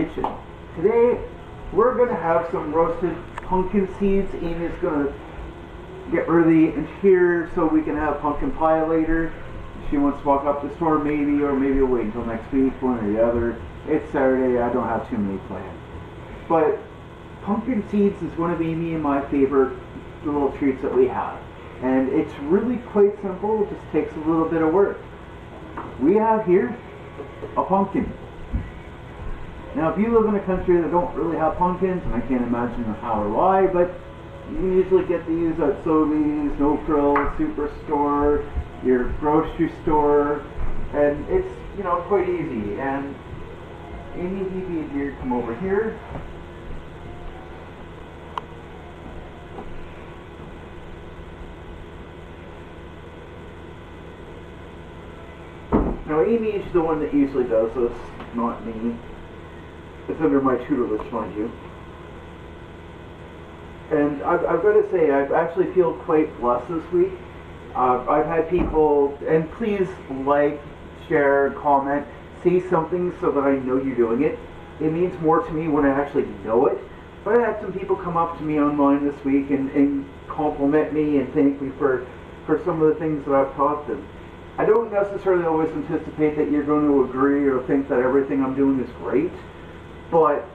kitchen. Today, we're going to have some roasted pumpkin seeds. Amy's going to get early in here so we can have pumpkin pie later. She wants to walk up the store maybe, or maybe we'll wait until next week, one or the other. It's Saturday, I don't have too many plans. But pumpkin seeds is one of Amy and my favorite little treats that we have. And it's really quite simple, it just takes a little bit of work. We have here a pumpkin. Now if you live in a country that don't really have pumpkins, and I can't imagine how or why, but you usually get these at Sobeys, No Frills, Superstore, your grocery store, and it's, you know, quite easy. And Amy, if you here, come over here. Now Amy is the one that usually does this, not me. It's under my tutelage, mind you. And I've got to say, I actually feel quite blessed this week. I've had people, and please like, share, comment, say something so that I know you're doing it. It means more to me when I actually know it. But I had some people come up to me online this week and compliment me and thank me for some of the things that I've taught them. I don't necessarily always anticipate that you're going to agree or think that everything I'm doing is great, but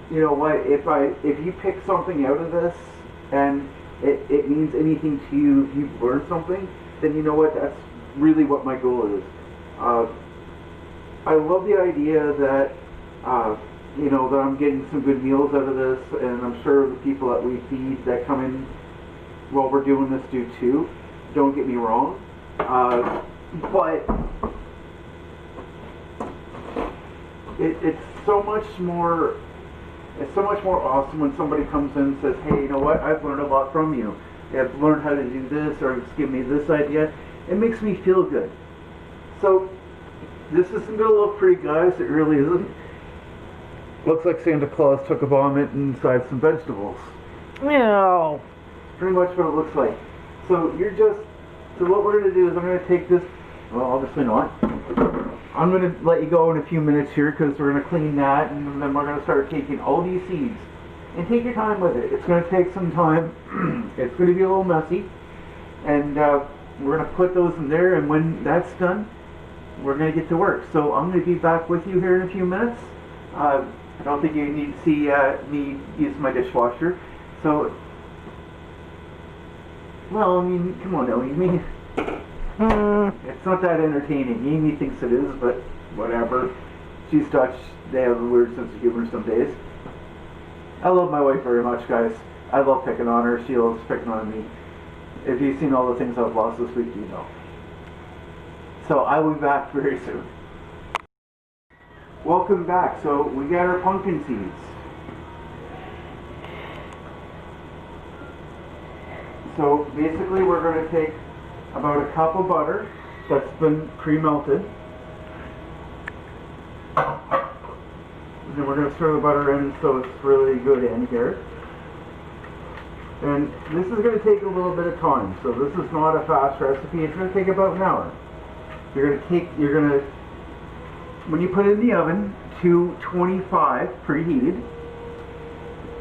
you know what, if you pick something out of this and it means anything to you, if you've learned something, then you know what, that's really what my goal is. I love the idea that you know, that I'm getting some good meals out of this, and I'm sure the people that we feed that come in while we're doing this do too. Don't get me wrong. But it's so much more awesome when somebody comes in and says, hey, you know what, I've learned a lot from you. I've learned how to do this, or just give me this idea. It makes me feel good. So this isn't going to look pretty, guys. It really isn't. Looks like Santa Claus took a vomit inside some vegetables. Meow. Pretty much what it looks like. So what we're going to do is I'm going to take this, well, obviously not. I'm going to let you go in a few minutes here because we're going to clean that, and then we're going to start taking all these seeds. And take your time with it. It's going to take some time. It's going to be a little messy. And we're going to put those in there, and when that's done, we're going to get to work. So I'm going to be back with you here in a few minutes. I don't think you need to see me use my dishwasher. So, well, I mean, come on now, Amy. It's not that entertaining. Amy thinks it is, but whatever. She's Dutch. They have a weird sense of humor some days. I love my wife very much, guys. I love picking on her. She loves picking on me. If you've seen all the things I've lost this week, you know. So I'll be back very soon. Welcome back. So we got our pumpkin seeds. So basically we're going to take about a cup of butter that's been pre-melted. And then we're going to stir the butter in so it's really good in here. And this is going to take a little bit of time. So this is not a fast recipe. It's going to take about an hour. When you put it in the oven, 225 preheated,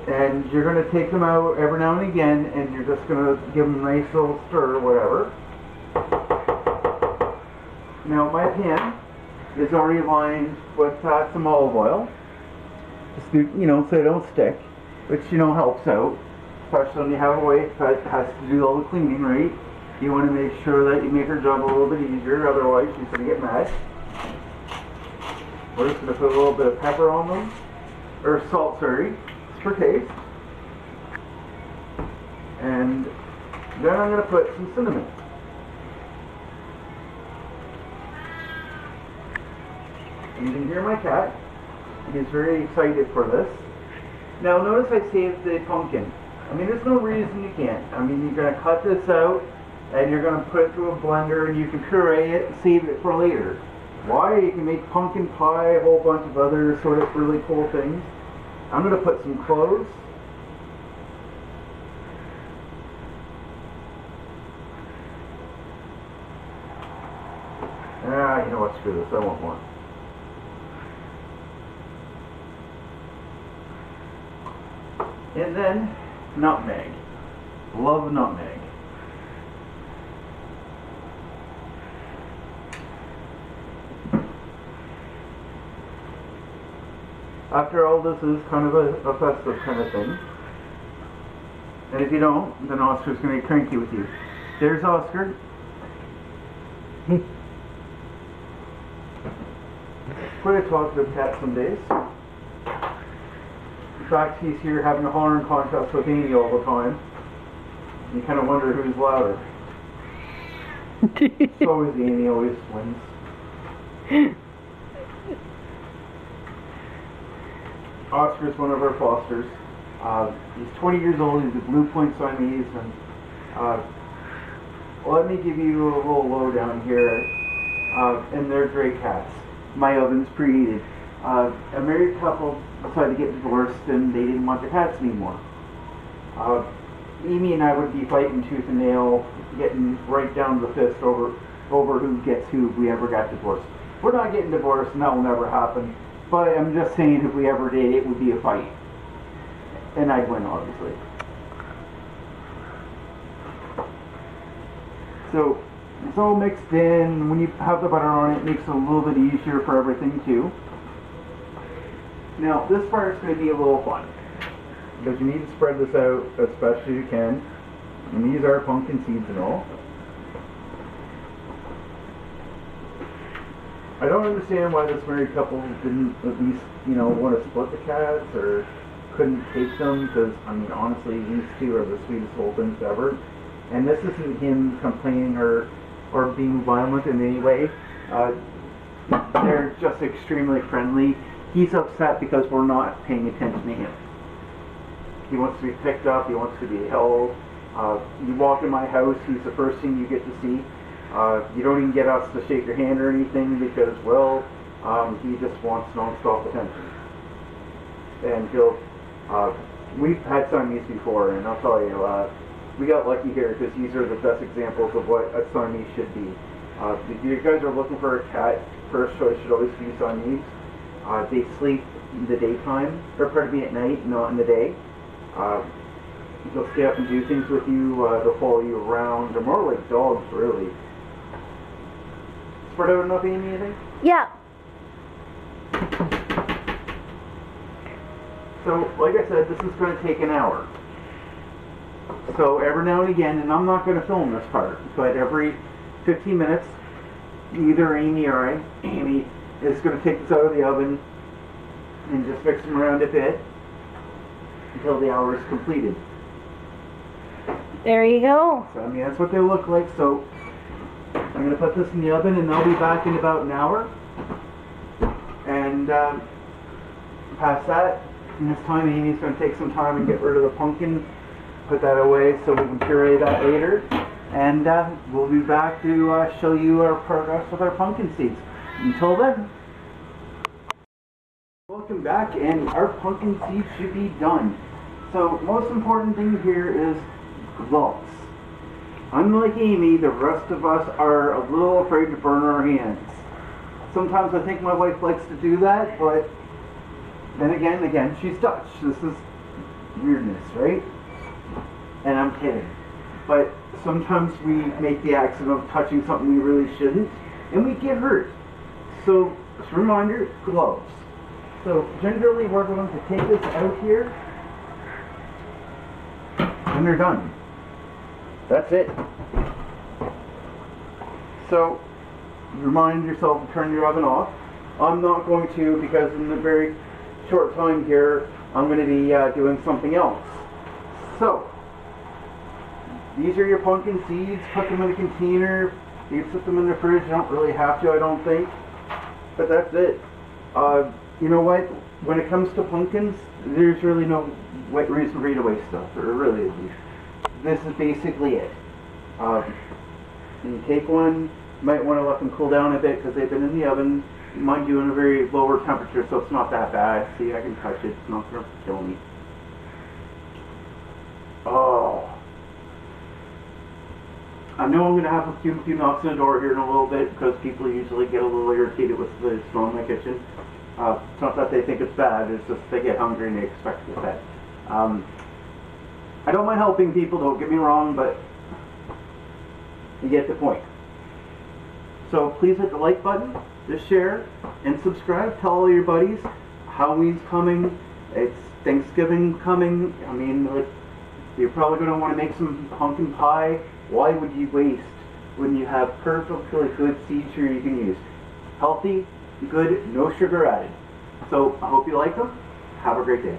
and you're going to take them out every now and again, and you're just going to give them a nice little stir or whatever. Now my pan is already lined with some olive oil, just so they don't stick, which helps out, especially when you have a wife that has to do all the cleaning, right? You want to make sure that you make her job a little bit easier, otherwise she's going to get mad. We're just going to put a little bit of pepper on them, or salt, sorry, for taste. And then I'm going to put some cinnamon. And you can hear my cat. He's very excited for this. Now notice I saved the pumpkin. I mean, there's no reason you can't. I mean, you're going to cut this out, and you're going to put it through a blender, and you can puree it and save it for later. Why? You can make pumpkin pie, a whole bunch of other sort of really cool things. I'm going to put some cloves. You know what, screw this, I want more. And then nutmeg. Love nutmeg. After all, this is kind of a festive kind of thing. And if you don't, then Oscar's going to get cranky with you. There's Oscar. Quite a talkative cat some days. In fact, he's here having a hollering contest with Amy all the time. You kind of wonder who's louder. It's always Amy, always wins. Oscar's one of our fosters. He's 20 years old, he's a Blue Point Siamese, and let me give you a little lowdown here. And they're great cats. My oven's preheated. A married couple decided to get divorced and they didn't want their cats anymore. Amy and I would be fighting tooth and nail, getting right down to the fist over who gets who if we ever got divorced. We're not getting divorced and that will never happen. But I'm just saying if we ever did, it would be a fight. And I'd win, obviously. So, it's all mixed in. When you have the butter on it, it makes it a little bit easier for everything too. Now, this part is going to be a little fun. Because you need to spread this out as best as you can. And these are pumpkin seeds and all. I don't understand why this married couple didn't at least, want to split the cats or couldn't take them, because, I mean, honestly, these two are the sweetest little things ever. And this isn't him complaining or being violent in any way. They're just extremely friendly. He's upset because we're not paying attention to him. He wants to be picked up, he wants to be held. You walk in my house, he's the first thing you get to see. You don't even get us to shake your hand or anything because, well, he just wants non-stop attention. And we've had Siamese before, and I'll tell you, we got lucky here because these are the best examples of what a Siamese should be. If you guys are looking for a cat, first choice should always be Siamese. They sleep in the daytime, or pardon me, at night, not in the day. They'll stay up and do things with you, they'll follow you around. They're more like dogs, really. Spread out enough, Amy, you think? Yeah. So, like I said, this is going to take an hour. So every now and again, and I'm not going to film this part, but every 15 minutes, either Amy or Amy is going to take this out of the oven and just mix them around a bit until the hour is completed. There you go. So, I mean, that's what they look like. So I'm going to put this in the oven and I'll be back in about an hour. And past that, in this time, Amy's going to take some time and get rid of the pumpkin, put that away so we can puree that later. And we'll be back to show you our progress with our pumpkin seeds. Until then, welcome back, and our pumpkin seeds should be done. So, most important thing here is gloves. Unlike Amy, the rest of us are a little afraid to burn our hands. Sometimes I think my wife likes to do that, but then again, she's Dutch. This is weirdness, right? And I'm kidding. But sometimes we make the accident of touching something we really shouldn't, and we get hurt. So, just a reminder, gloves. So, generally we're going to take this out here, and they're done. That's it. So, remind yourself to turn your oven off. I'm not going to, because in a very short time here, I'm going to be doing something else. So, these are your pumpkin seeds. Put them in a container. You put them in the fridge. You don't really have to, I don't think. But that's it. You know what? When it comes to pumpkins, there's really no reason for you to waste stuff. There really isn't. This is basically it. You take one. You might want to let them cool down a bit because they've been in the oven. Mind you, in a very lower temperature, so it's not that bad. See, I can touch it. It's not going to kill me. Oh. I know I'm going to have a few knocks on the door here in a little bit because people usually get a little irritated with the smell in my kitchen. It's not that they think it's bad, it's just they get hungry and they expect to get fed. I don't mind helping people, don't get me wrong, but you get the point. So please hit the like button, just share, and subscribe. Tell all your buddies. Halloween's coming. It's Thanksgiving coming. I mean, like, you're probably going to want to make some pumpkin pie. Why would you waste when you have perfectly good seed cereal you can use? Healthy, good, no sugar added. So I hope you like them. Have a great day.